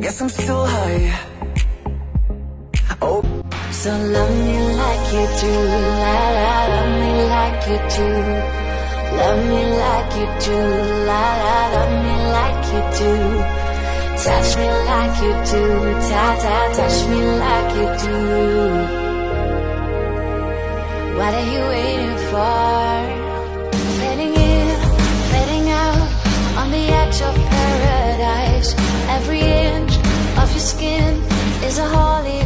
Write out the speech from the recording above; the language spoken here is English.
guess I'm still high. Oh, so love me like you do, la la, love me like you do. Love me like you do, la la, love me like you do. Touch me like you do, ta ta, touch me like you do. What are you waiting for? Fading in, fading out, on the edge of paradise. Every inch of your skin is a holy